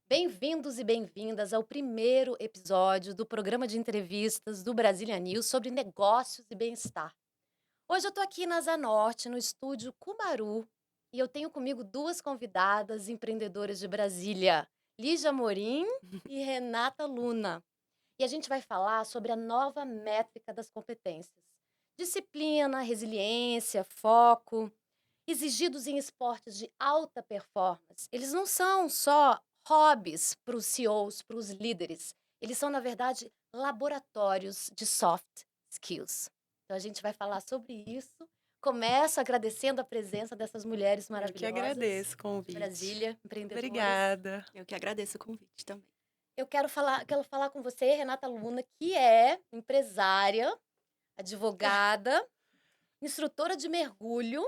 Bem-vindos e bem-vindas ao primeiro episódio do programa de entrevistas do Brasília News sobre negócios e bem-estar. Hoje eu estou aqui na Zanorte, no estúdio Cumaru, e eu tenho comigo duas convidadas empreendedoras de Brasília, Lígia Morim e Renata Luna. E a gente vai falar sobre a nova métrica das competências. Disciplina, resiliência, foco, exigidos em esportes de alta performance. Eles não são só hobbies para os CEOs, para os líderes. Eles são, na verdade, laboratórios de soft skills. Então, a gente vai falar sobre isso. Começo agradecendo a presença dessas mulheres Eu que maravilhosas agradeço o de convite. Brasília, empreendedoras. Obrigada. Eu que agradeço o convite também. Quero falar com você, Renata Luna, que é empresária, advogada, instrutora de mergulho,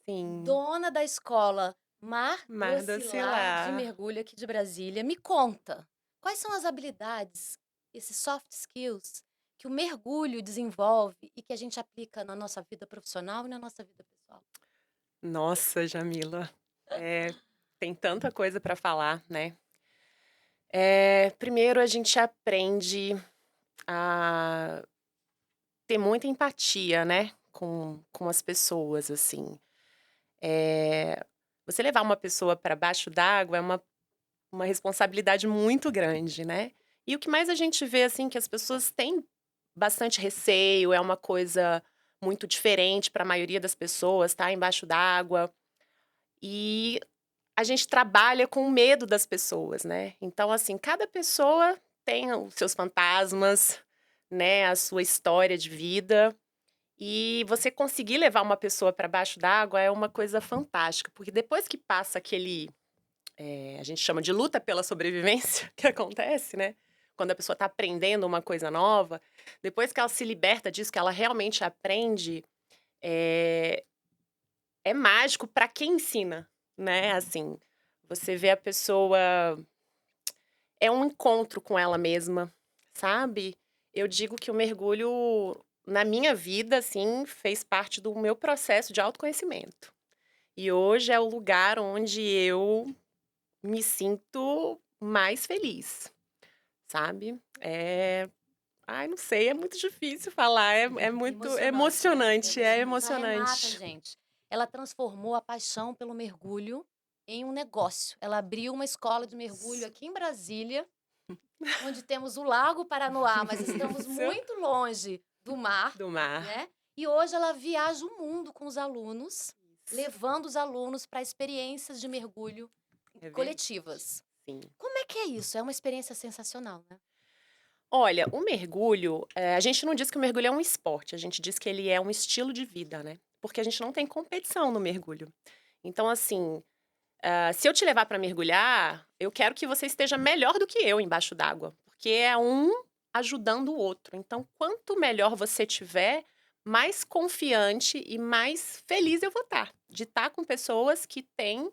Sim, dona da escola Mar do Mar do Oscilar de Oscilar. mergulho aqui de Brasília. Me conta, quais são as habilidades, esses soft skills que o mergulho desenvolve e que a gente aplica na nossa vida profissional e na nossa vida pessoal? Nossa, Jamila, tem tanta coisa para falar, né? Primeiro a gente aprende a ter muita empatia, né? Com as pessoas, assim. Eh, Você levar uma pessoa para baixo d'água é uma responsabilidade muito grande, né? E o que mais a gente vê, assim, que as pessoas têm bastante receio, é uma coisa muito diferente para a maioria das pessoas, tá embaixo d'água. E a gente trabalha com o medo das pessoas, né? Então, assim, cada pessoa tem os seus fantasmas, né, a sua história de vida. E você conseguir levar uma pessoa para baixo d'água é uma coisa fantástica, porque depois que passa aquele a gente chama de luta pela sobrevivência, que acontece, né? Quando a pessoa está aprendendo uma coisa nova, depois que ela se liberta disso, que ela realmente aprende, é, é mágico para quem ensina, né? Assim, você vê a pessoa. É um encontro com ela mesma, sabe? Eu digo que o mergulho, na minha vida, assim, fez parte do meu processo de autoconhecimento. E hoje é o lugar onde eu me sinto mais feliz, sabe. Ai, não sei, é muito difícil falar, é muito Emocionante, né? emocionante, é Emocionante. A Renata, emocionante. gente, ela transformou a paixão pelo mergulho em um negócio. Ela abriu uma escola de mergulho aqui em Brasília, onde temos o Lago Paranoá, mas estamos Isso, muito longe do mar, do mar. né? E hoje ela viaja o mundo com os alunos, Isso, levando os alunos para experiências de mergulho é verdade, coletivas. sim. Como é que é isso? É uma experiência sensacional, né? Olha, o mergulho, a gente não diz que o mergulho é um esporte, a gente diz que ele é um estilo de vida, né, porque a gente não tem competição no mergulho. Então, assim, se eu te levar para mergulhar, eu quero que você esteja melhor do que eu embaixo d'água, porque é um ajudando o outro. Então, quanto melhor você tiver, mais confiante e mais feliz eu vou estar de estar com pessoas que têm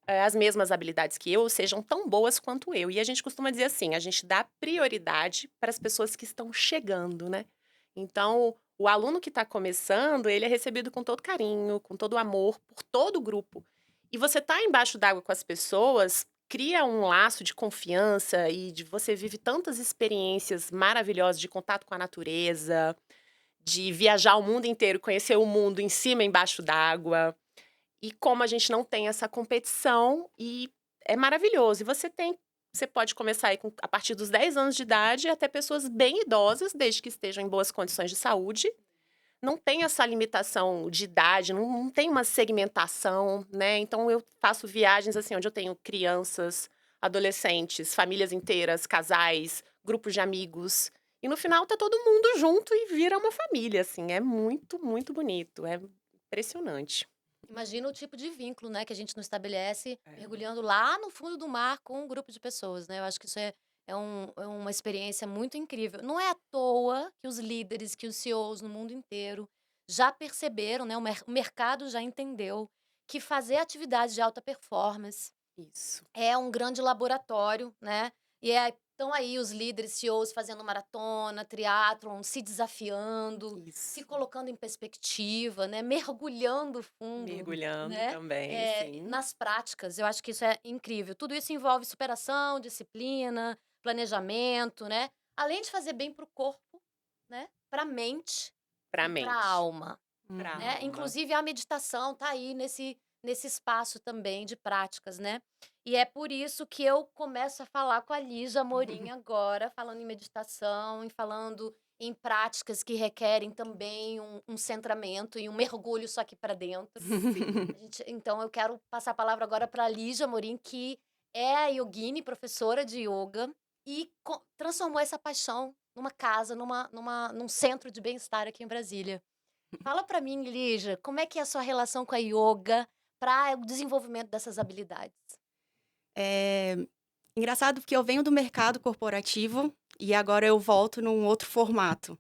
as mesmas habilidades que eu, ou sejam tão boas quanto eu. E a gente costuma dizer assim: a gente dá prioridade para as pessoas que estão chegando, né? Então, o aluno que está começando, ele é recebido com todo carinho, com todo amor, por todo o grupo. E você tá embaixo d'água com as pessoas, cria um laço de confiança e você vive tantas experiências maravilhosas de contato com a natureza, de viajar o mundo inteiro, conhecer o mundo em cima e embaixo d'água. E como a gente não tem essa competição, e é maravilhoso. E você pode começar aí a partir dos 10 anos de idade até pessoas bem idosas, desde que estejam em boas condições de saúde. Não tem essa limitação de idade, não tem uma segmentação, né? Então eu faço viagens assim, onde eu tenho crianças, adolescentes, famílias inteiras, casais, grupos de amigos. E no final tá todo mundo junto e vira uma família, assim. É muito, muito bonito. É impressionante. Imagina o tipo de vínculo, né, que a gente não estabelece É. mergulhando lá no fundo do mar com um grupo de pessoas, né? Eu acho que isso é uma experiência muito incrível. Não é à toa que os líderes, que os CEOs no mundo inteiro já perceberam, né? O mercado já entendeu que fazer atividades de alta performance Isso. é um grande laboratório, né? E estão aí os líderes, CEOs fazendo maratona, triatlon, se desafiando, se Isso. colocando em perspectiva, né, mergulhando fundo, Mergulhando né, também, sim. nas práticas. Eu acho que isso é incrível. Tudo isso envolve superação, disciplina, planejamento, né, além de fazer bem para o corpo, né, para a mente Pra e para a mente, alma. pra Uhum. Né, alma. inclusive a meditação tá aí nesse espaço também de práticas, né. E é por isso que eu começo a falar com a Lígia Amorim agora, falando em meditação e falando em práticas que requerem também um centramento e um mergulho só aqui para dentro. Sim. Então eu quero passar a palavra agora para a Lígia Amorim, que é a yogini, professora de yoga, e transformou essa paixão numa casa, num centro de bem-estar aqui em Brasília. Fala pra mim, Lígia, como é que é a sua relação com a yoga para o desenvolvimento dessas habilidades? É engraçado porque eu venho do mercado corporativo e agora eu volto num outro formato.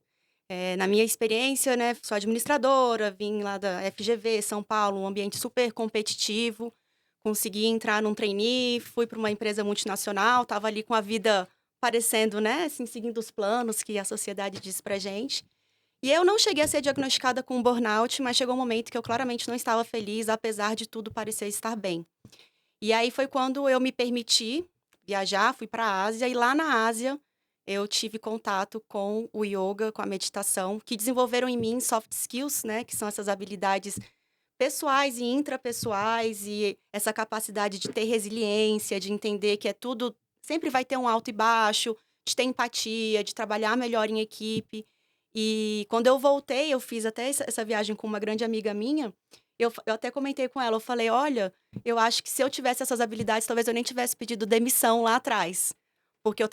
Na minha experiência, né, sou administradora, vim lá da FGV, São Paulo, um ambiente super competitivo, consegui entrar num trainee, fui para uma empresa multinacional, estava ali com a vida parecendo, né, assim, seguindo os planos que a sociedade diz pra gente. E eu não cheguei a ser diagnosticada com burnout, mas chegou um momento que eu claramente não estava feliz, apesar de tudo parecer estar bem. E aí foi quando eu me permiti viajar, fui para a Ásia, e lá na Ásia eu tive contato com o yoga, com a meditação, que desenvolveram em mim soft skills, né, que são essas habilidades pessoais e intrapessoais, e essa capacidade de ter resiliência, de entender que é tudo, sempre vai ter um alto e baixo, de ter empatia, de trabalhar melhor em equipe. E quando eu voltei, eu fiz até essa viagem com uma grande amiga minha, eu até comentei com ela, eu falei, olha, eu acho que se eu tivesse essas habilidades, talvez eu nem tivesse pedido demissão lá atrás, porque eu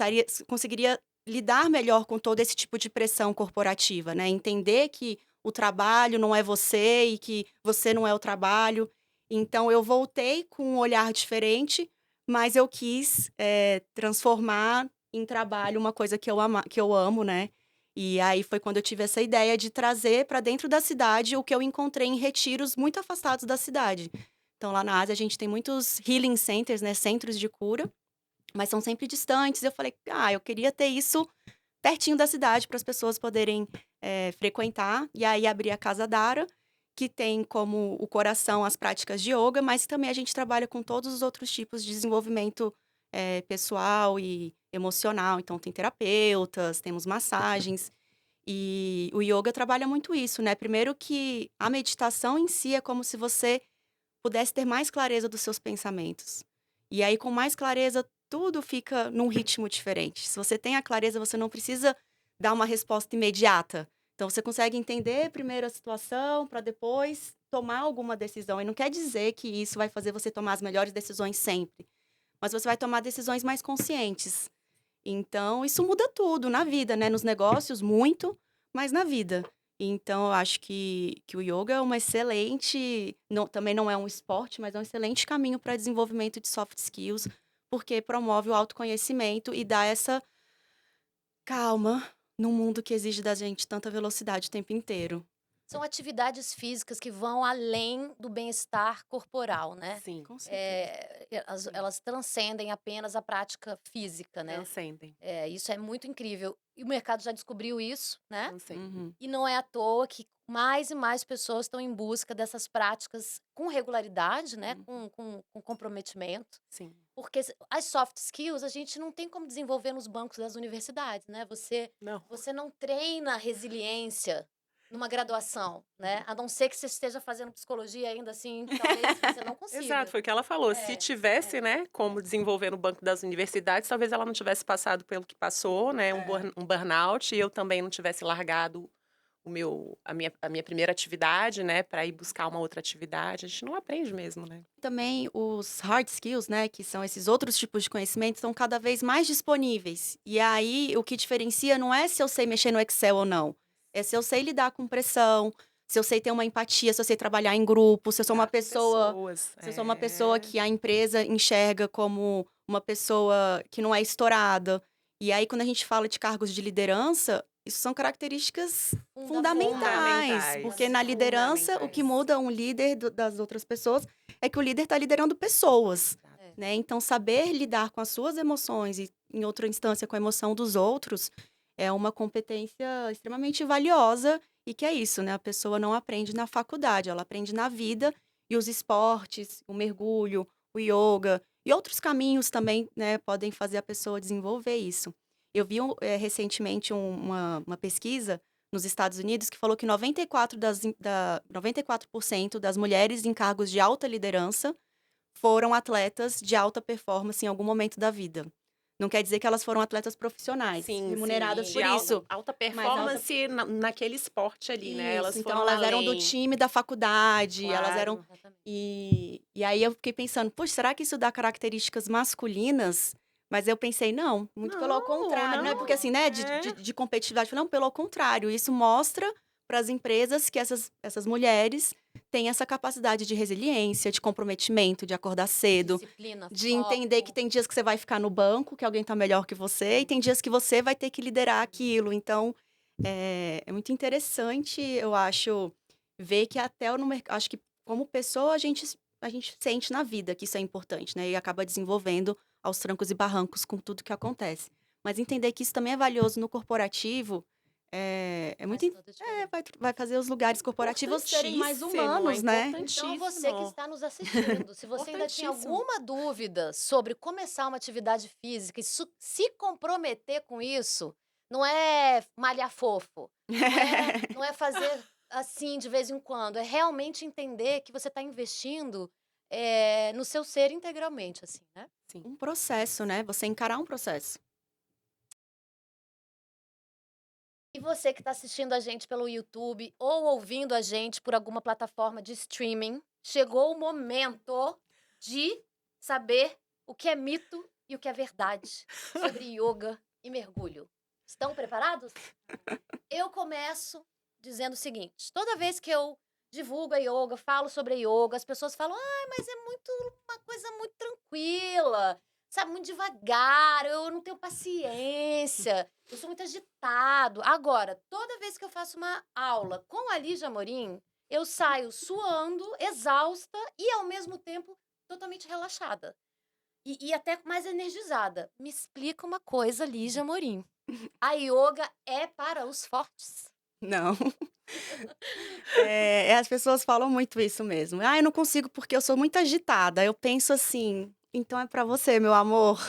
conseguiria lidar melhor com todo esse tipo de pressão corporativa, né? Entender que o trabalho não é você e que você não é o trabalho. Então, eu voltei com um olhar diferente, mas eu quis transformar em trabalho uma coisa que eu amo, né? E aí foi quando eu tive essa ideia de trazer para dentro da cidade o que eu encontrei em retiros muito afastados da cidade. Então, lá na Ásia, a gente tem muitos healing centers, né? Centros de cura, mas são sempre distantes. Eu falei, eu queria ter isso pertinho da cidade para as pessoas poderem frequentar. E aí abri a Casa Dara, que tem como o coração as práticas de yoga, mas também a gente trabalha com todos os outros tipos de desenvolvimento pessoal e emocional. Então, tem terapeutas, temos massagens. E o yoga trabalha muito isso, né? Primeiro que a meditação em si é como se você pudesse ter mais clareza dos seus pensamentos. E aí, com mais clareza, tudo fica num ritmo diferente. Se você tem a clareza, você não precisa dar uma resposta imediata. Então, você consegue entender primeiro a situação para depois tomar alguma decisão. E não quer dizer que isso vai fazer você tomar as melhores decisões sempre, mas você vai tomar decisões mais conscientes. Então, isso muda tudo na vida, né? Nos negócios, muito, mas na vida. Então, eu acho que o yoga é uma excelente. Também não é um esporte, mas é um excelente caminho para desenvolvimento de soft skills, porque promove o autoconhecimento e dá essa calma num mundo que exige da gente tanta velocidade o tempo inteiro. São atividades físicas que vão além do bem-estar corporal, né. Sim, Com certeza. Elas transcendem apenas a prática física, né. transcendem, Isso é muito incrível. E o mercado já descobriu isso, né. transcendem. Uhum. E não é à toa que mais e mais pessoas estão em busca dessas práticas com regularidade, né, Uhum. com comprometimento. Sim. Porque as soft skills a gente não tem como desenvolver nos bancos das universidades, né? Não. Você não treina resiliência numa graduação, né? A não ser que você esteja fazendo psicologia ainda assim, talvez você não Exato, consiga. foi o que ela falou. Se É, tivesse, né, como desenvolver no banco das universidades, talvez ela não tivesse passado pelo que passou, né, um burnout, e eu também não tivesse largado a minha primeira atividade, né, para ir buscar uma outra atividade. A gente não aprende mesmo, né? Também os hard skills, né, que são esses outros tipos de conhecimento, estão cada vez mais disponíveis. E aí, o que diferencia não é se eu sei mexer no Excel ou não. É se eu sei lidar com pressão, se eu sei ter uma empatia, se eu sei trabalhar em grupo, se eu sou uma Lidar com pessoa, pessoas. se eu sou uma pessoa que a empresa enxerga como uma pessoa que não é estourada. E aí, quando a gente fala de cargos de liderança, isso são características fundamentais, Fundamentais. porque na liderança, o que Fundamentais. muda um líder das outras pessoas é que o líder está liderando pessoas, É. né? Então, saber lidar com as suas emoções e em outra instância, com a emoção dos outros, é uma competência extremamente valiosa e que é isso, né? A pessoa não aprende na faculdade, ela aprende na vida e os esportes, o mergulho, o yoga e outros caminhos também, né, podem fazer a pessoa desenvolver isso. Eu vi recentemente uma pesquisa nos Estados Unidos que falou que 94% das mulheres em cargos de alta liderança foram atletas de alta performance em algum momento da vida. Não quer dizer que elas foram atletas profissionais, Sim, remuneradas sim. por De isso. alta Mas alta performance naquele esporte ali, né? Elas Isso, então foram elas eram do além. time da faculdade, elas eram. Claro. Exatamente. E aí eu fiquei pensando, poxa, será que isso dá características masculinas? Mas eu pensei, não, muito pelo Não, contrário, não é porque não. assim, né, É. de competitividade, não, pelo contrário, isso mostra para as empresas que essas mulheres têm essa capacidade de resiliência, de comprometimento, de acordar cedo, Disciplina, de entender que foco. tem dias que você vai ficar no banco, que alguém tá melhor que você, e tem dias que você vai ter que liderar aquilo. Então, é muito interessante, eu acho, ver que até no mercado, acho que como pessoa a gente sente na vida que isso é importante, né? E acaba desenvolvendo aos trancos e barrancos com tudo que acontece. Mas entender que isso também é valioso no corporativo é muito. Faz toda a diferença. Vai fazer os lugares corporativos serem mais Importantíssimo, é humanos, né? Então, você que importantíssimo. está nos assistindo, se você ainda tinha Importantíssimo. alguma dúvida sobre começar uma atividade física e se comprometer com isso, não é malhar fofo, não é fazer assim de vez em quando, é realmente entender que você está investindo no seu ser integralmente, assim, né? Sim. Um processo, né? Você encarar um processo. E você que está assistindo a gente pelo YouTube ou ouvindo a gente por alguma plataforma de streaming, chegou o momento de saber o que é mito e o que é verdade sobre yoga e mergulho. Estão preparados? Eu começo dizendo o seguinte: toda vez que eu divulgo a yoga, falo sobre a yoga, as pessoas falam: "Ai, mas é uma coisa muito tranquila, sabe, muito devagar, eu não tenho paciência, eu sou muito agitado". Agora, toda vez que eu faço uma aula com a Lígia Amorim, eu saio suando, exausta e, ao mesmo tempo, totalmente relaxada. E até mais energizada. Me explica uma coisa, Lígia Amorim. A yoga é para os fortes? Não. As pessoas falam muito isso mesmo. Ah, eu não consigo porque eu sou muito agitada. Eu penso assim, então é pra você, meu amor.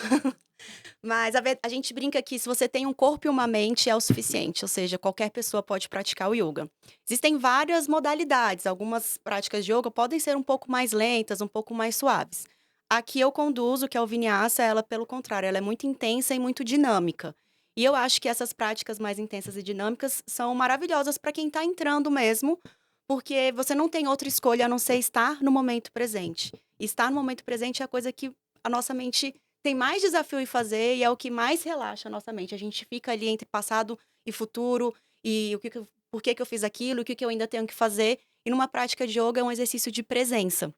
Mas a gente brinca que se você tem um corpo e uma mente é o suficiente, ou seja, qualquer pessoa pode praticar o yoga. Existem várias modalidades, algumas práticas de yoga podem ser um pouco mais lentas, um pouco mais suaves. A que eu conduzo, que é o Vinyasa, ela, pelo contrário, ela é muito intensa e muito dinâmica. E eu acho que essas práticas mais intensas e dinâmicas são maravilhosas para quem está entrando mesmo, porque você não tem outra escolha a não ser estar no momento presente. E estar no momento presente é a coisa que a nossa mente tem mais desafio em fazer e é o que mais relaxa a nossa mente. A gente fica ali entre passado e futuro e por que que eu fiz aquilo, o que que eu ainda tenho que fazer. E numa prática de yoga é um exercício de presença.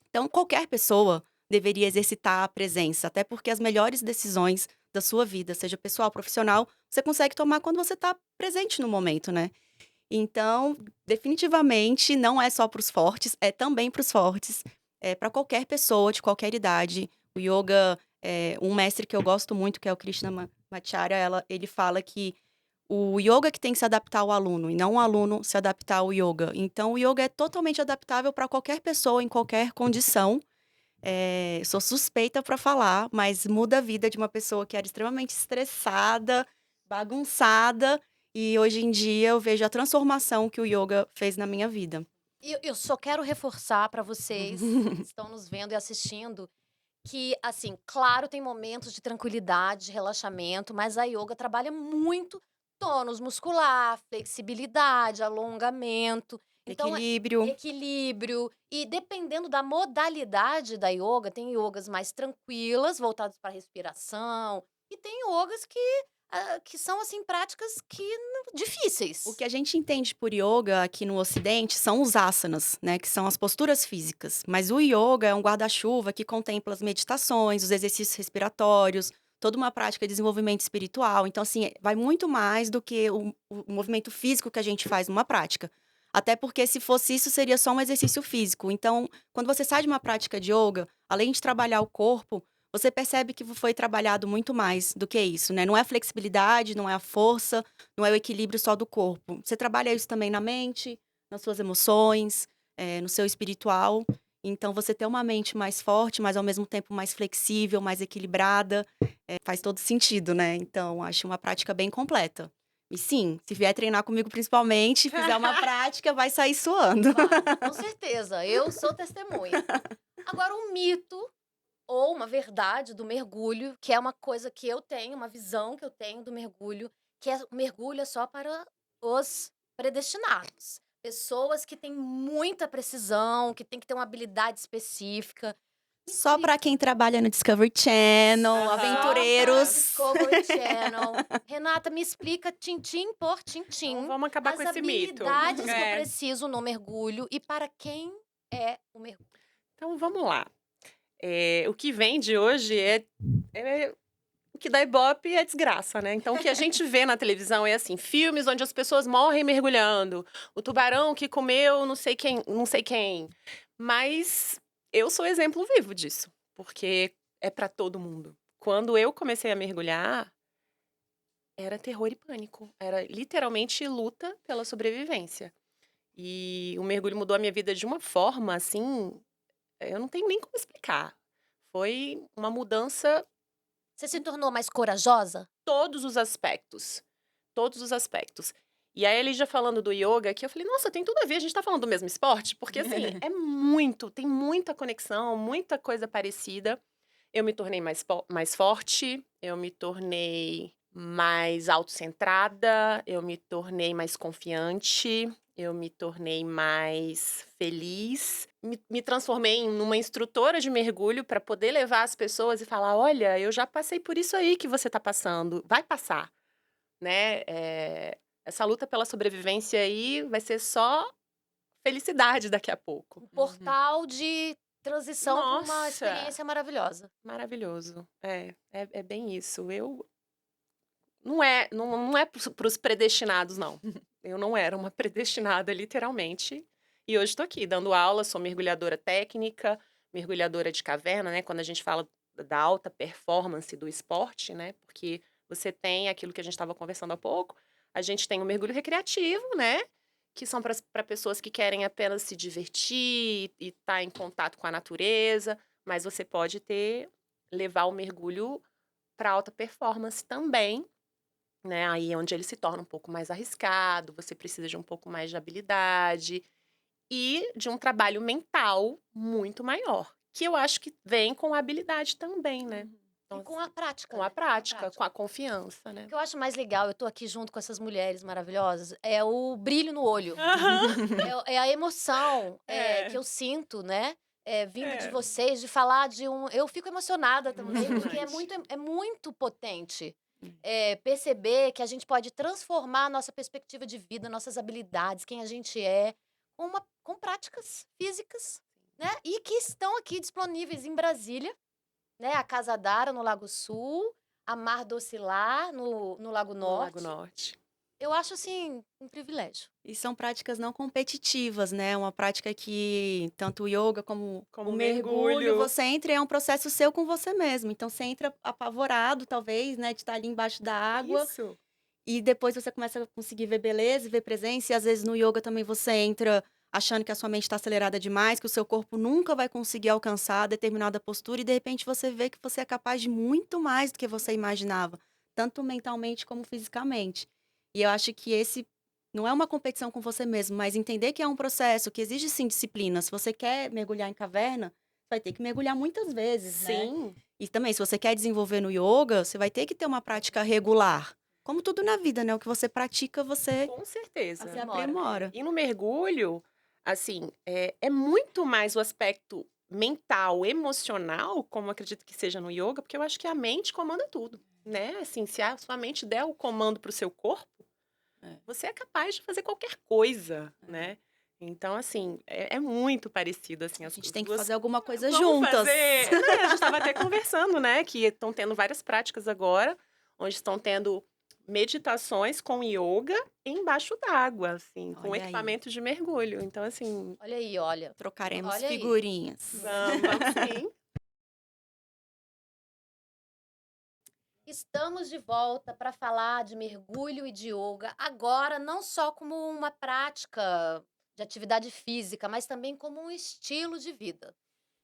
Então, qualquer pessoa deveria exercitar a presença, até porque as melhores decisões da sua vida, seja pessoal, profissional, você consegue tomar quando você está presente no momento, né? Então, definitivamente, não é só para os fortes, é também para os fortes, é para qualquer pessoa de qualquer idade. O yoga, um mestre que eu gosto muito, que é o Krishnamacharya, ele fala que o yoga que tem que se adaptar ao aluno e não o aluno se adaptar ao yoga. Então, o yoga é totalmente adaptável para qualquer pessoa, em qualquer condição. Sou suspeita para falar, mas muda a vida de uma pessoa que era extremamente estressada, bagunçada, e hoje em dia eu vejo a transformação que o yoga fez na minha vida. Eu só quero reforçar para vocês que estão nos vendo e assistindo que, assim, claro, tem momentos de tranquilidade, de relaxamento, mas a yoga trabalha muito tônus muscular, flexibilidade, alongamento. Então, Equilíbrio. equilíbrio. E dependendo da modalidade da yoga, tem yogas mais tranquilas, voltadas para respiração, e tem yogas que são, assim, práticas difíceis. O que a gente entende por yoga aqui no Ocidente são os asanas, né, que são as posturas físicas. Mas o yoga é um guarda-chuva que contempla as meditações, os exercícios respiratórios, toda uma prática de desenvolvimento espiritual. Então, assim, vai muito mais do que o movimento físico que a gente faz numa prática. Até porque, se fosse isso, seria só um exercício físico. Então, quando você sai de uma prática de yoga, além de trabalhar o corpo, você percebe que foi trabalhado muito mais do que isso, né? Não é a flexibilidade, não é a força, não é o equilíbrio só do corpo. Você trabalha isso também na mente, nas suas emoções, no seu espiritual. Então, você ter uma mente mais forte, mas ao mesmo tempo mais flexível, mais equilibrada, faz todo sentido, né? Então, acho uma prática bem completa. E sim, se vier treinar comigo principalmente, fizer uma prática, vai sair suando. Vai, com certeza, eu sou testemunha. Agora, um mito ou uma verdade do mergulho, que é uma coisa que eu tenho, uma visão que eu tenho do mergulho, que o mergulho é só para os predestinados. Pessoas que têm muita precisão, que têm que ter uma habilidade específica. Me Só pra quem trabalha no Discovery Channel, Aham. Só para aventureiros. Discovery Channel. Renata, me explica tintim por Então tintim vamos acabar as com esse mito. habilidades que eu É. preciso no mergulho e para quem é o mergulho. Então vamos lá. O que vende hoje é o que dá ibope é desgraça, né? Então o que a gente vê na televisão é assim, filmes onde as pessoas morrem mergulhando, o tubarão que comeu não sei quem, não sei quem. Mas eu sou exemplo vivo disso, porque é pra todo mundo. Quando eu comecei a mergulhar, era terror e pânico, era literalmente luta pela sobrevivência. E o mergulho mudou a minha vida de uma forma assim, eu não tenho nem como explicar. Foi uma mudança Você se tornou mais corajosa? todos os aspectos. Todos os aspectos. E aí, ele já falando do yoga, que eu falei, nossa, tem tudo a ver, a gente tá falando do mesmo esporte? Porque, assim, tem muita conexão, muita coisa parecida. Eu me tornei mais forte, eu me tornei mais autocentrada, eu me tornei mais confiante, eu me tornei mais feliz. Me transformei numa instrutora de mergulho para poder levar as pessoas e falar: olha, eu já passei por isso aí que você está passando, vai passar, né? Essa luta pela sobrevivência aí vai ser só felicidade daqui a pouco. Um portal de transição para uma Nossa! experiência maravilhosa. Maravilhoso. É bem isso. Não é para os predestinados, não. Eu não era uma predestinada, literalmente. E hoje estou aqui dando aula, sou mergulhadora técnica, mergulhadora de caverna, né? Quando a gente fala da alta performance do esporte, né? Porque você tem aquilo que a gente estava conversando há pouco, a gente tem o mergulho recreativo, né? Que são para pessoas que querem apenas se divertir e estar em contato com a natureza, mas você pode levar o mergulho para alta performance também, né? Aí é onde ele se torna um pouco mais arriscado, você precisa de um pouco mais de habilidade e de um trabalho mental muito maior, que eu acho que vem com a habilidade também, né? E com a prática, Com a né? prática, com a confiança, né? O que eu acho mais legal, eu tô aqui junto com essas mulheres maravilhosas, é o brilho no olho. É a emoção que eu sinto, né? Vindo de vocês, de falar de um. Eu fico emocionada também, porque é muito potente. Perceber que a gente pode transformar a nossa perspectiva de vida, nossas habilidades, quem a gente é, com práticas físicas, né? E que estão aqui disponíveis em Brasília, né? A Casa Dara, no Lago Sul, a Mar do Ocilar, no Lago No Lago Norte. Norte. Eu acho, assim, um privilégio. E são práticas não competitivas, né? Uma prática que tanto o yoga como Como o o mergulho, mergulho. você entra e é um processo seu com você mesmo. Então você entra apavorado, talvez, né, de estar ali embaixo da água. Isso. E depois você começa a conseguir ver beleza e ver presença. E às vezes no yoga também você entra achando que a sua mente está acelerada demais, que o seu corpo nunca vai conseguir alcançar determinada postura. E de repente você vê que você é capaz de muito mais do que você imaginava, tanto mentalmente como fisicamente. E eu acho que esse não é uma competição com você mesmo, mas entender que é um processo que exige sim disciplina. Se você quer mergulhar em caverna, vai ter que mergulhar muitas vezes, né? Sim. E também, se você quer desenvolver no yoga, você vai ter que ter uma prática regular. Como tudo na vida, né? O que você pratica, você Com certeza. se aprimora. E no mergulho, assim, é muito mais o aspecto mental, emocional, como eu acredito que seja no yoga, porque eu acho que a mente comanda tudo, né? Assim, se a sua mente der o comando para o seu corpo, você é capaz de fazer qualquer coisa, né? Então, assim, é muito parecido, assim, A as gente tem que duas. fazer alguma coisa Vamos juntas. fazer. Né, a gente estava até conversando, né? Que estão tendo várias práticas agora, onde estão tendo meditações com yoga embaixo d'água, assim, com Olha aí. equipamentos de mergulho. Então, assim, Olha aí, olha. Trocaremos Olha aí. figurinhas. vamos sim. Estamos de volta para falar de mergulho e de yoga, agora não só como uma prática de atividade física, mas também como um estilo de vida.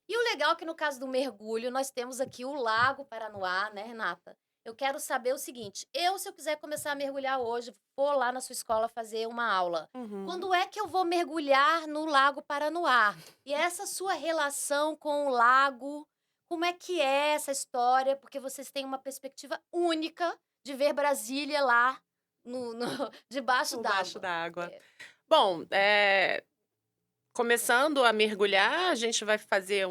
E o legal é que no caso do mergulho, nós temos aqui o Lago Paranoá, né, Renata? Eu quero saber o seguinte: se eu quiser começar a mergulhar hoje, for lá na sua escola fazer uma aula. Uhum. Quando é que eu vou mergulhar no Lago Paranoá? E essa sua relação com o lago, como é que é essa história? Porque vocês têm uma perspectiva única de ver Brasília lá debaixo Embaixo d'água. d'água. É. Bom, começando a mergulhar, a gente vai fazer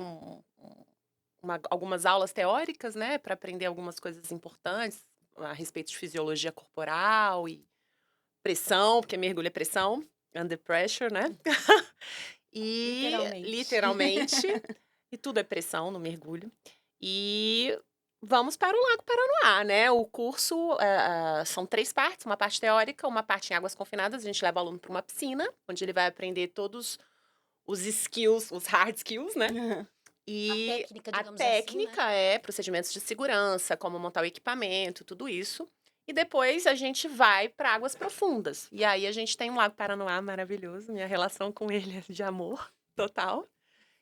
algumas aulas teóricas, né, para aprender algumas coisas importantes a respeito de fisiologia corporal e pressão, porque mergulho é pressão, under pressure, né? E Literalmente. literalmente, e tudo é pressão no mergulho. E vamos para o Lago Paranoá, né? O curso são 3 partes, uma parte teórica, uma parte em águas confinadas. A gente leva o aluno para uma piscina, onde ele vai aprender todos os skills, os hard skills, né? E técnica, a digamos assim, né? técnica é procedimentos de segurança, como montar o equipamento, tudo isso. E depois a gente vai para águas profundas. E aí a gente tem um Lago Paranoá maravilhoso, minha relação com ele é de amor total.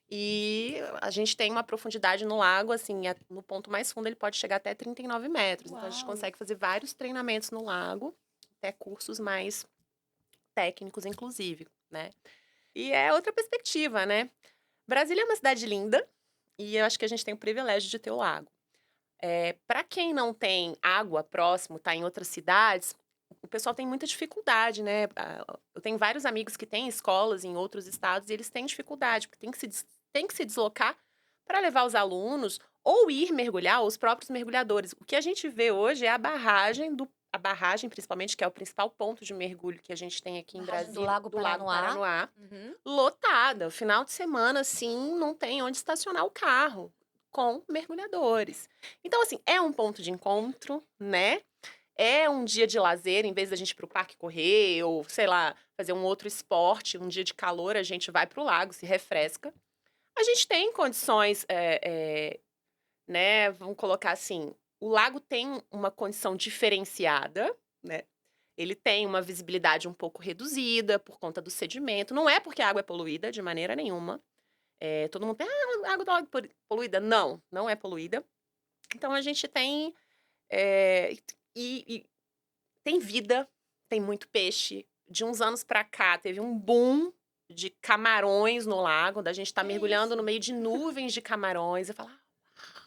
E a gente tem uma profundidade no lago, assim, no ponto mais fundo ele pode chegar até 39 metros. Então a gente Uau. consegue fazer vários treinamentos no lago, até cursos mais técnicos, inclusive, né? E é outra perspectiva, né? Brasília é uma cidade linda e eu acho que a gente tem o privilégio de ter o lago. Para quem não tem água próximo, tá em outras cidades, o pessoal tem muita dificuldade, né? Eu tenho vários amigos que têm escolas em outros estados e eles têm dificuldade, porque tem que se deslocar para levar os alunos ou ir mergulhar, ou os próprios mergulhadores. O que a gente vê hoje é a barragem, principalmente, que é o principal ponto de mergulho que a gente tem aqui em Barragem do Brasília, Lago do Lago Paranoá. Paranoá, Uhum. lotada. O final de semana, assim, não tem onde estacionar o carro com mergulhadores. Então, assim, é um ponto de encontro, né? É um dia de lazer, em vez da gente ir pro parque correr ou, sei lá, fazer um outro esporte, um dia de calor, a gente vai pro lago, se refresca. A gente tem condições, né? Vamos colocar assim, o lago tem uma condição diferenciada, né? Ele tem uma visibilidade um pouco reduzida por conta do sedimento. Não é porque a água é poluída, de maneira nenhuma. Todo mundo tem, a água do lago é poluída. Não, não é poluída. Então a gente tem. E tem vida, tem muito peixe. De uns anos pra cá, teve um boom de camarões no lago, da gente estar mergulhando no meio de nuvens de camarões. Eu falar,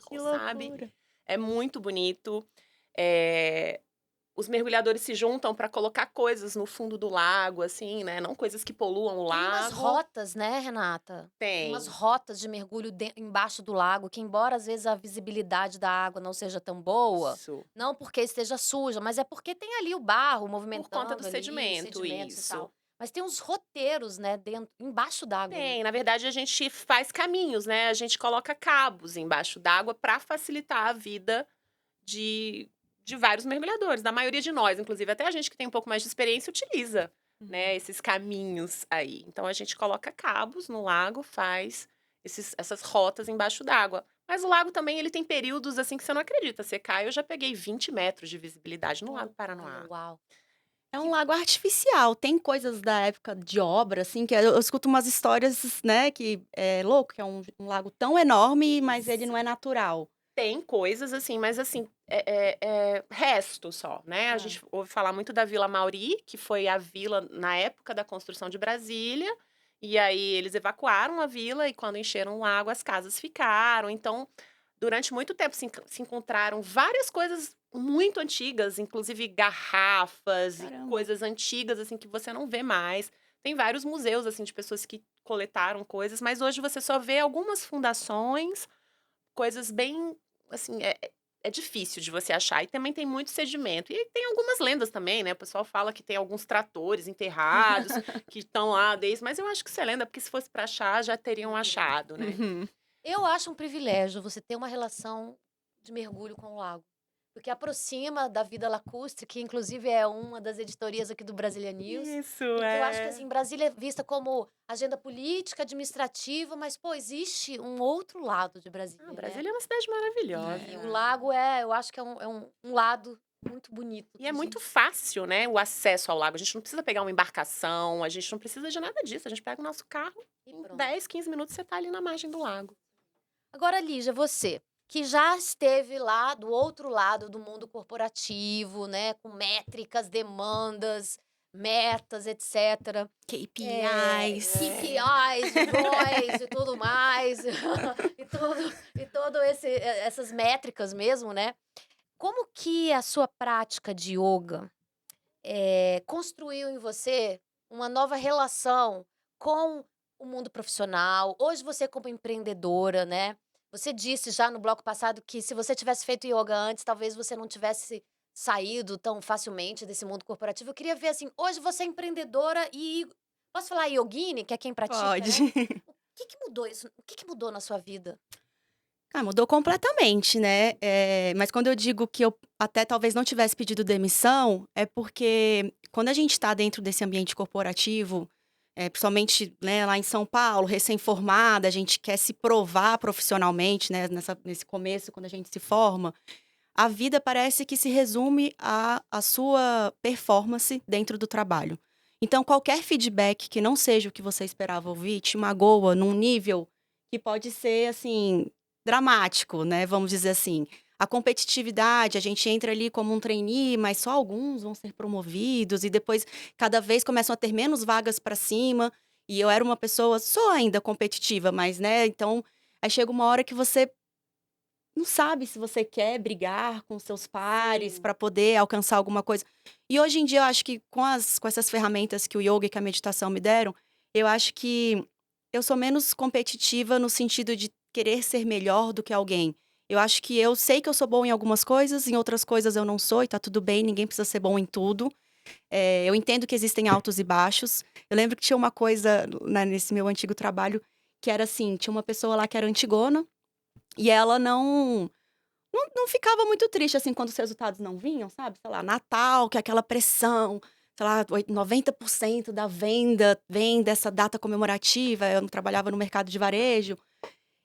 Que sabe? loucura. É muito bonito. Os mergulhadores se juntam para colocar coisas no fundo do lago, assim, né? Não coisas que poluam o Tem umas lago. rotas, né, Renata? Tem umas Tem. rotas de mergulho embaixo do lago, que embora às vezes a visibilidade da água não seja tão boa, Isso. não porque esteja suja, mas é porque tem ali o barro Por conta do movimentando ali, os sedimento, sedimentos e isso. tal. Mas tem uns roteiros, né, embaixo d'água ali. Tem, na verdade a gente faz caminhos, né? A gente coloca cabos embaixo d'água para facilitar a vida de, de vários mergulhadores, da maioria de nós, inclusive até a gente que tem um pouco mais de experiência utiliza, né, esses caminhos aí. Então a gente coloca cabos no lago, faz essas rotas embaixo d'água. Mas o lago também ele tem períodos assim que você não acredita. Você cai, eu já peguei 20 metros de visibilidade no Lago Paranoá. Olha, uau. É um lago artificial. Tem coisas da época de obra, assim, que eu escuto umas histórias, né, que é louco, que é um lago tão enorme, mas ele não é natural. Tem coisas assim, mas assim, é resto só, né? A gente ouve falar muito da Vila Mauri, que foi a vila na época da construção de Brasília, e aí eles evacuaram a vila e quando encheram o lago, as casas ficaram. Então, durante muito tempo se encontraram várias coisas muito antigas, inclusive garrafas e Caramba. coisas antigas, assim, que você não vê mais. Tem vários museus, assim, de pessoas que coletaram coisas, mas hoje você só vê algumas fundações, coisas bem, assim, é difícil de você achar. E também tem muito sedimento. E tem algumas lendas também, né? O pessoal fala que tem alguns tratores enterrados, que estão lá desde... Mas eu acho que isso é lenda, porque se fosse para achar, já teriam achado, né? Uhum. Eu acho um privilégio você ter uma relação de mergulho com o lago. porque aproxima da vida lacustre, que inclusive é uma das editorias aqui do Brasília News. Isso, E que eu acho que, é. assim, Brasília é vista como agenda política, administrativa, mas, pô, existe um outro lado de Brasília, né? Brasília é uma cidade maravilhosa. E o lago eu acho que é um lado muito bonito. E é muito fácil, né, o acesso ao lago. A gente não precisa pegar uma embarcação, a gente não precisa de nada disso. A gente pega o nosso carro, E em pronto. 10, 15 minutos você tá ali na margem do lago. Agora, Lígia, você, que já esteve lá do outro lado do mundo corporativo, né, com métricas, demandas, metas, etc. KPIs. KPIs, ROIs e tudo mais, essas métricas mesmo, né? Como que a sua prática de yoga construiu em você uma nova relação com o mundo profissional? Hoje você como empreendedora, né? Você disse já no bloco passado que se você tivesse feito yoga antes, talvez você não tivesse saído tão facilmente desse mundo corporativo. Eu queria ver assim, hoje você é empreendedora e posso falar yogini, que é quem pratica, Pode. né? O que mudou isso? O que mudou na sua vida? Mudou completamente, né? Mas quando eu digo que eu até talvez não tivesse pedido demissão, é porque quando a gente está dentro desse ambiente corporativo, principalmente, né, lá em São Paulo, recém-formada, a gente quer se provar profissionalmente, né, nesse começo, quando a gente se forma, a vida parece que se resume à sua performance dentro do trabalho. Então, qualquer feedback que não seja o que você esperava ouvir te magoa num nível que pode ser, assim, dramático, né? Vamos dizer assim. A competitividade, a gente entra ali como um trainee, mas só alguns vão ser promovidos, e depois cada vez começam a ter menos vagas para cima. E eu era uma pessoa, sou ainda competitiva, mas, né? Então, aí chega uma hora que você não sabe se você quer brigar com seus pares Sim. para poder alcançar alguma coisa. E hoje em dia eu acho que com essas ferramentas que o yoga e que a meditação me deram, eu acho que eu sou menos competitiva no sentido de querer ser melhor do que alguém. Eu acho que eu sei que eu sou bom em algumas coisas, em outras coisas eu não sou, e tá tudo bem, ninguém precisa ser bom em tudo. Eu entendo que existem altos e baixos. Eu lembro que tinha uma coisa, né, nesse meu antigo trabalho, que era assim, tinha uma pessoa lá que era antigona, e ela não ficava muito triste, assim, quando os resultados não vinham, sabe? Sei lá, Natal, que é aquela pressão, sei lá, 90% da venda vem dessa data comemorativa. Eu não trabalhava no mercado de varejo.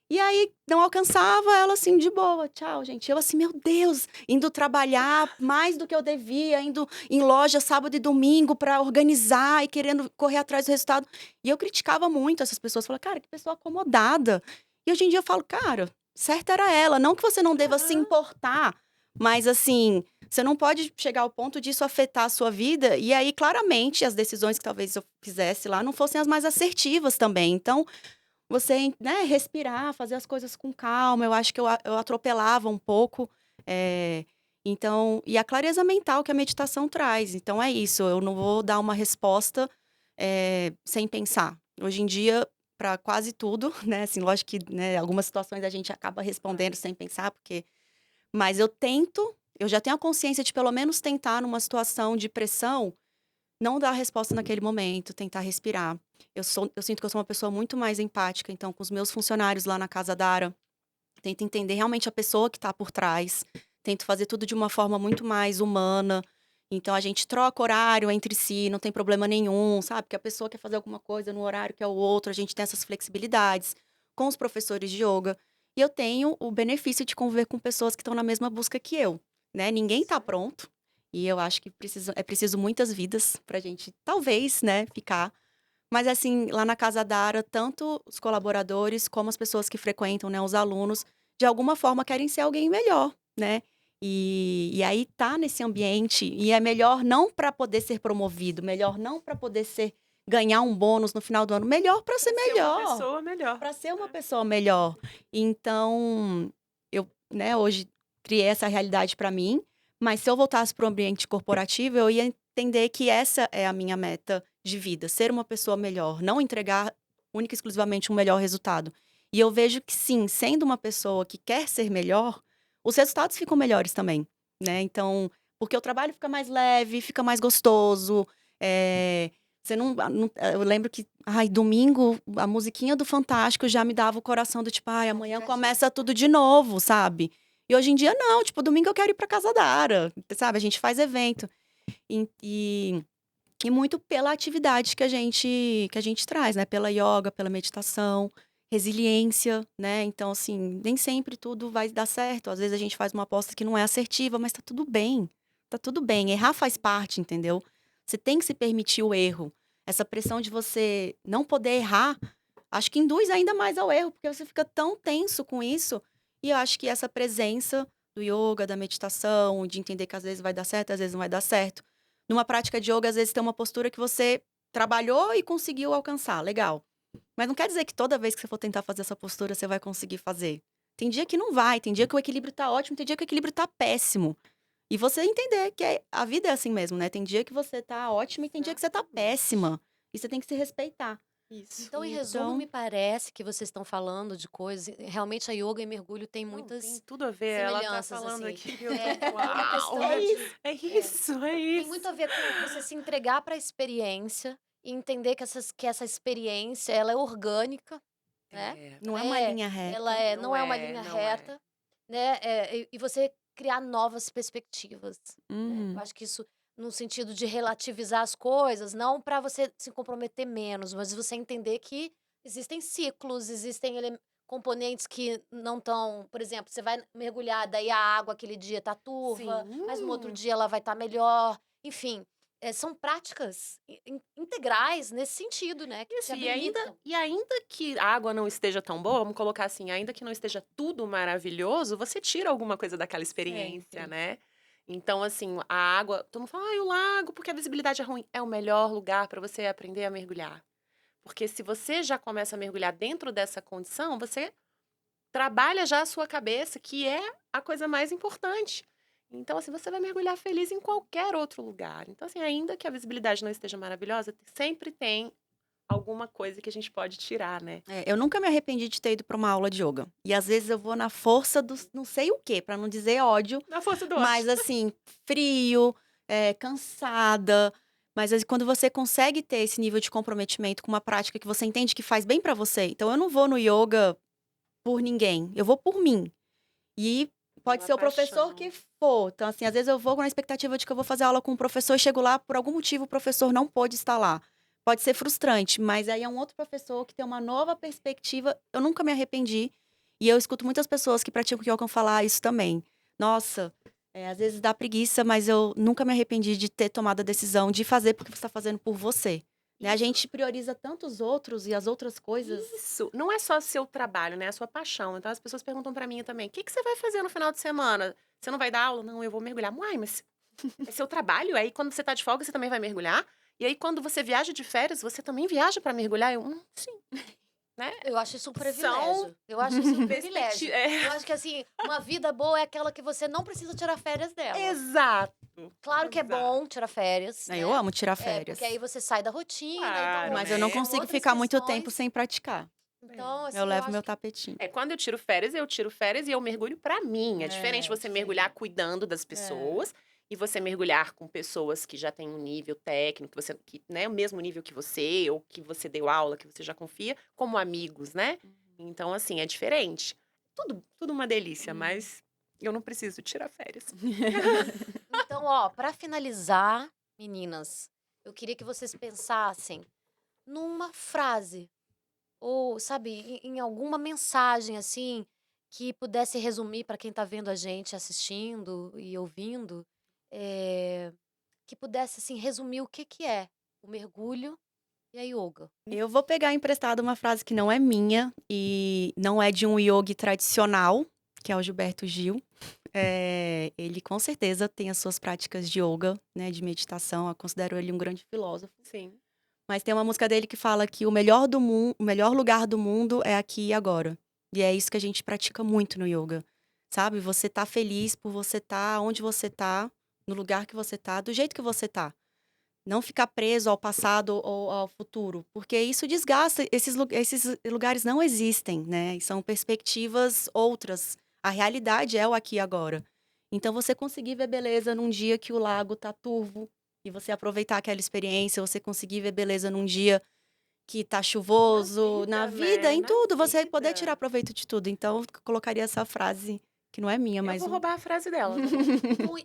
E aí, não alcançava ela, assim, de boa. Tchau, gente. Eu, assim, meu Deus, indo trabalhar mais do que eu devia, indo em loja sábado e domingo pra organizar e querendo correr atrás do resultado. E eu criticava muito essas pessoas. Falava, cara, que pessoa acomodada. E hoje em dia eu falo, cara, certa era ela. Não que você não deva se importar, mas, assim, você não pode chegar ao ponto disso afetar a sua vida. E aí, claramente, as decisões que talvez eu fizesse lá não fossem as mais assertivas também. Então, você, né, respirar, fazer as coisas com calma. Eu acho que eu atropelava um pouco. Então, e a clareza mental que a meditação traz. Então, é isso. Eu não vou dar uma resposta sem pensar. Hoje em dia, para quase tudo, né? Assim, lógico que, né, algumas situações a gente acaba respondendo sem pensar, porque. Mas eu já tenho a consciência de pelo menos tentar, numa situação de pressão, não dar a resposta naquele momento, tentar respirar. Eu sinto que eu sou uma pessoa muito mais empática, então, com os meus funcionários lá na Casa Dara, tento entender realmente a pessoa que está por trás, tento fazer tudo de uma forma muito mais humana. Então, a gente troca horário entre si, não tem problema nenhum, sabe? Que a pessoa quer fazer alguma coisa no horário que é o outro, a gente tem essas flexibilidades com os professores de yoga. E eu tenho o benefício de conviver com pessoas que estão na mesma busca que eu, né? Ninguém está pronto. E eu acho que é preciso muitas vidas pra gente, talvez, né, ficar. Mas, assim, lá na Casa Dara, tanto os colaboradores como as pessoas que frequentam, né, os alunos, de alguma forma querem ser alguém melhor, né? E aí tá nesse ambiente, e é melhor não para poder ser promovido, melhor não para poder ganhar um bônus no final do ano, melhor para ser melhor. Ser uma pessoa melhor. Para ser uma pessoa melhor. Então, eu, né, hoje criei essa realidade para mim, mas se eu voltasse para o ambiente corporativo, eu ia entender que essa é a minha meta de vida, ser uma pessoa melhor, não entregar única e exclusivamente um melhor resultado. E eu vejo que sim, sendo uma pessoa que quer ser melhor, os resultados ficam melhores também, né? Então, porque o trabalho fica mais leve, fica mais gostoso, você eu lembro que, domingo, a musiquinha do Fantástico já me dava o coração do tipo, amanhã começa tudo de novo, sabe? E hoje em dia, não. Tipo, domingo eu quero ir pra casa da Ara, sabe? A gente faz evento. E, e, e muito pela atividade que a gente traz, né? Pela yoga, pela meditação, resiliência, né? Então, assim, nem sempre tudo vai dar certo. Às vezes a gente faz uma aposta que não é assertiva, mas tá tudo bem. Tá tudo bem. Errar faz parte, entendeu? Você tem que se permitir o erro. Essa pressão de você não poder errar, acho que induz ainda mais ao erro, porque você fica tão tenso com isso. E eu acho que essa presença do yoga, da meditação, de entender que às vezes vai dar certo, às vezes não vai dar certo. Numa prática de yoga, às vezes tem uma postura que você trabalhou e conseguiu alcançar, legal. Mas não quer dizer que toda vez que você for tentar fazer essa postura, você vai conseguir fazer. Tem dia que não vai, tem dia que o equilíbrio tá ótimo, tem dia que o equilíbrio tá péssimo. E você entender que a vida é assim mesmo, né? Tem dia que você tá ótima e tem dia que você tá Exatamente. péssima. E você tem que se respeitar. Isso. Então, em resumo, Então, me parece que vocês estão falando de coisas. Realmente, a yoga e mergulho tem Não, tem muitas tudo a ver. Ela tá semelhanças, falando assim. aqui, eu É, tô, é uma uau! questão é de. isso. É É, isso, é tem muito isso. a ver com você se entregar para a experiência e entender que essa experiência ela é orgânica, né? É, Não é uma É, linha ela reta. é, não não é uma é, linha não é. reta, né? E você criar novas perspectivas, né? Eu Uhum. acho que isso no sentido de relativizar as coisas, não para você se comprometer menos, mas você entender que existem ciclos, existem componentes que não estão, por exemplo, você vai mergulhar, daí a água aquele dia tá turva, mas no outro Sim. dia ela vai estar melhor, enfim. São práticas integrais nesse sentido, né? Que te Isso, habilitam. e ainda que a água não esteja tão boa, vamos colocar assim, ainda que não esteja tudo maravilhoso, você tira alguma coisa daquela experiência, Sempre. né? Então, assim, a água, todo mundo fala, o lago, porque a visibilidade é ruim. É o melhor lugar para você aprender a mergulhar. Porque se você já começa a mergulhar dentro dessa condição, você trabalha já a sua cabeça, que é a coisa mais importante. Então, assim, você vai mergulhar feliz em qualquer outro lugar. Então, assim, ainda que a visibilidade não esteja maravilhosa, sempre tem alguma coisa que a gente pode tirar, né? Eu nunca me arrependi de ter ido pra uma aula de yoga. E às vezes eu vou na força do não sei o quê, pra não dizer ódio, Na força do mas ódio. assim, frio, cansada. Mas quando você consegue ter esse nível de comprometimento com uma prática que você entende que faz bem pra você. Então eu não vou no yoga por ninguém, eu vou por mim. E pode Pela ser o professor que paixão. for. Então, assim, às vezes eu vou com a expectativa de que eu vou fazer aula com um professor e chego lá, por algum motivo, o professor não pôde estar lá. Pode ser frustrante, mas aí é um outro professor que tem uma nova perspectiva. Eu nunca me arrependi. E eu escuto muitas pessoas que praticam yoga falar isso também. Nossa, às vezes dá preguiça, mas eu nunca me arrependi de ter tomado a decisão de fazer porque você está fazendo por você. Né? A Isso. gente prioriza tantos outros e as outras coisas. Isso. Não é só seu trabalho, né? É a sua paixão. Então as pessoas perguntam pra mim também: o que você vai fazer no final de semana? Você não vai dar aula? Não, eu vou mergulhar. Uai, mas é seu trabalho? Aí quando você tá de folga, você também vai mergulhar? E aí quando você viaja de férias, você também viaja pra mergulhar? Eu, sim, né? Eu acho isso um São privilégio. Eu acho isso um perspectivas. privilégio. Eu acho que, assim, uma vida boa é aquela que você não precisa tirar férias dela. Exato. Claro que é Exato. bom tirar férias, Eu né? amo tirar férias. Porque aí você sai da rotina, Claro, então Mas eu não né? são consigo outras ficar muito tempo questões. sem praticar. Então, assim, Eu eu levo acho meu que tapetinho. Quando eu tiro férias e eu mergulho pra mim. É diferente você mergulhar cuidando das pessoas e você mergulhar com pessoas que já têm um nível técnico, que, né, o mesmo nível que você, ou que você deu aula, que você já confia, como amigos, né? Então, assim, é diferente. Tudo uma delícia, mas eu não preciso tirar férias. Então, ó, para finalizar, meninas, eu queria que vocês pensassem numa frase ou, sabe, em alguma mensagem assim que pudesse resumir para quem tá vendo a gente assistindo e ouvindo, que pudesse assim resumir o que que é o mergulho e a yoga. Eu vou pegar emprestado uma frase que não é minha e não é de um yogi tradicional, que é o Gilberto Gil. Ele com certeza tem as suas práticas de yoga, né, de meditação. Eu considero ele um grande filósofo. Sim. Mas tem uma música dele que fala que o melhor o melhor lugar do mundo é aqui e agora. E é isso que a gente pratica muito no yoga. Sabe? Você tá feliz por você tá onde você tá, no lugar que você tá, do jeito que você tá. Não ficar preso ao passado ou ao futuro, porque isso desgasta. Esses lugares não existem, né? E são perspectivas outras. A realidade é o aqui e agora. Então, você conseguir ver beleza num dia que o lago tá turvo e você aproveitar aquela experiência, você conseguir ver beleza num dia que tá chuvoso, na vida, né? em Na tudo, você poder vida. tirar proveito de tudo. Então, eu colocaria essa frase que não é minha, Eu mas vou o roubar a frase dela. O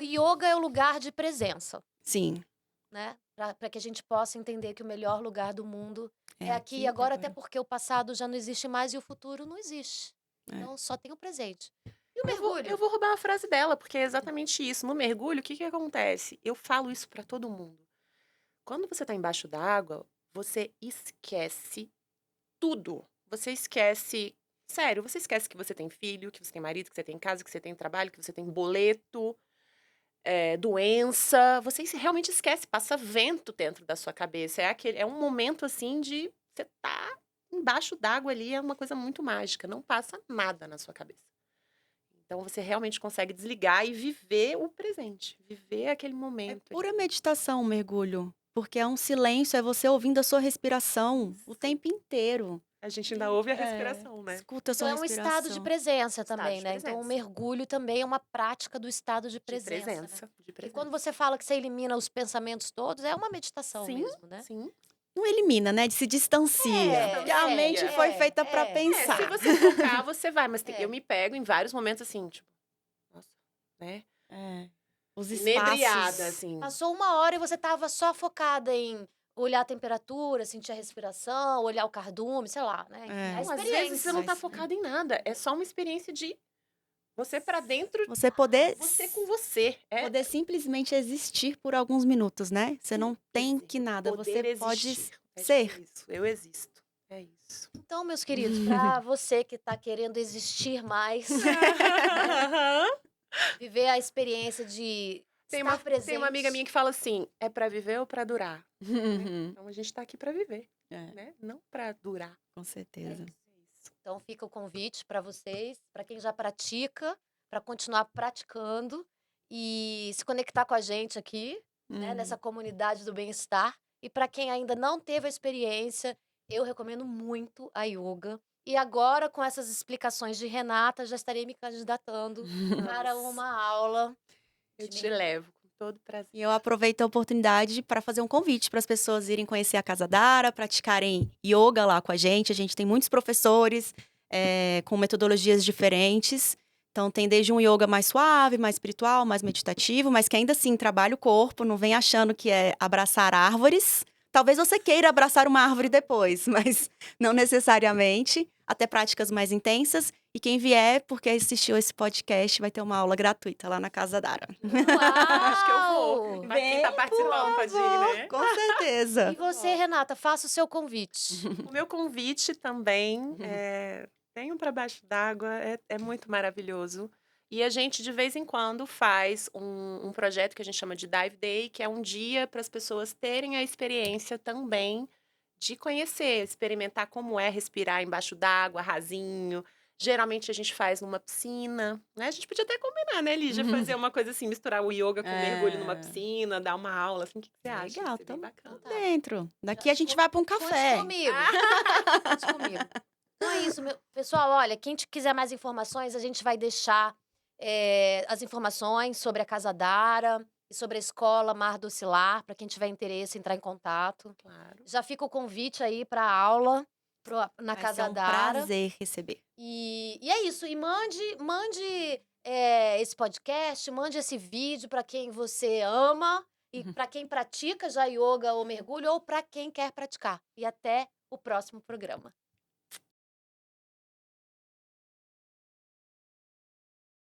yoga é o lugar de presença, sim, né? Para que a gente possa entender que o melhor lugar do mundo é aqui aqui e e agora, até agora. porque o passado já não existe mais e o futuro não existe. É. Então, só tem o presente. E o Eu mergulho? vou roubar a frase dela, porque é exatamente isso. No mergulho, o que que acontece? Eu falo isso pra todo mundo. Quando você tá embaixo d'água, você esquece tudo. Você esquece. Sério, você esquece que você tem filho, que você tem marido, que você tem casa, que você tem trabalho, que você tem boleto, doença. Você realmente esquece, passa vento dentro da sua cabeça. É um momento assim de. Você tá embaixo d'água ali, é uma coisa muito mágica. Não passa nada na sua cabeça. Então você realmente consegue desligar e viver o presente, viver aquele É momento pura ali. meditação o mergulho, porque é um silêncio, é você ouvindo a sua respiração o tempo inteiro. A gente ainda ouve a É, respiração, né? escuta a Então, sua é um estado de respiração. presença Estado também, de né? Então, o presença. mergulho também é uma prática do estado de De presença, né? presença, de E quando presença. você fala que você elimina os pensamentos todos, é uma meditação Sim, mesmo, né? sim. Não elimina, né? Se distancia. Porque a mente foi feita pra Se pensar. você focar, você vai. Mas É. eu me pego em vários momentos assim, tipo, nossa, né? É. Os Inebriada, espaços. assim. Passou 1 hora e você estava só focada em olhar a temperatura, sentir a respiração, olhar o cardume, sei lá, né? Enfim, É. a Não, às vezes você não tá Mas- focado em nada. É só uma experiência de você pra dentro, Você poder, você com você. poder simplesmente existir por alguns minutos, né? Você não tem que nada, poder você pode existir. É ser. tipo isso. Eu existo. É isso. Então, meus queridos, para você que está querendo existir mais, viver a experiência de estar presente. Tem uma amiga minha que fala assim: é pra viver ou pra durar? Então a gente tá aqui pra viver, É, né? Não pra durar. com certeza. Isso. Então, fica o convite para vocês, para quem já pratica, para continuar praticando e se conectar com a gente aqui, né, nessa comunidade do bem-estar. E para quem ainda não teve a experiência, eu recomendo muito a yoga. E agora, com essas explicações de Renata, já estarei me candidatando para uma aula. Eu de te mergulho. levo com todo prazer. E eu aproveito a oportunidade para fazer um convite para as pessoas irem conhecer a Casa Dara, praticarem yoga lá com a gente. A gente tem muitos professores com metodologias diferentes. Então, tem desde um yoga mais suave, mais espiritual, mais meditativo, mas que ainda assim trabalha o corpo, não vem achando que é abraçar árvores. Talvez você queira abraçar uma árvore depois, mas não necessariamente. Até práticas mais intensas. E quem vier, porque assistiu esse podcast, vai ter uma aula gratuita lá na Casa Dara. Acho que eu vou. Uau! Mas quem tá participando pode ir, né? Com certeza. E você, Renata, faça o seu convite. O meu convite também venham para baixo d'água, é muito maravilhoso. E a gente, de vez em quando, faz um projeto que a gente chama de Dive Day, que é um dia para as pessoas terem a experiência também de conhecer, experimentar como é respirar embaixo d'água, rasinho. Geralmente a gente faz numa piscina, né? A gente podia até combinar, né, Lígia? Fazer uma coisa assim, misturar o yoga com mergulho numa piscina, dar uma aula, assim, o que você acha? Legal, Ia ser bem tô bacana. dentro. Daqui a gente vai para um Conte café. comigo. Conte comigo. Então é isso, pessoal. Olha, quem quiser mais informações, a gente vai deixar as informações sobre a Casa Dara e sobre a escola Mar do Oscilar, para quem tiver interesse em entrar em contato. Claro. Já fica o convite aí para a aula na Vai Casa ser um Dara. prazer receber. E é isso. E mande esse podcast, mande esse vídeo para quem você ama e para quem pratica já yoga ou mergulho ou para quem quer praticar. E até o próximo programa.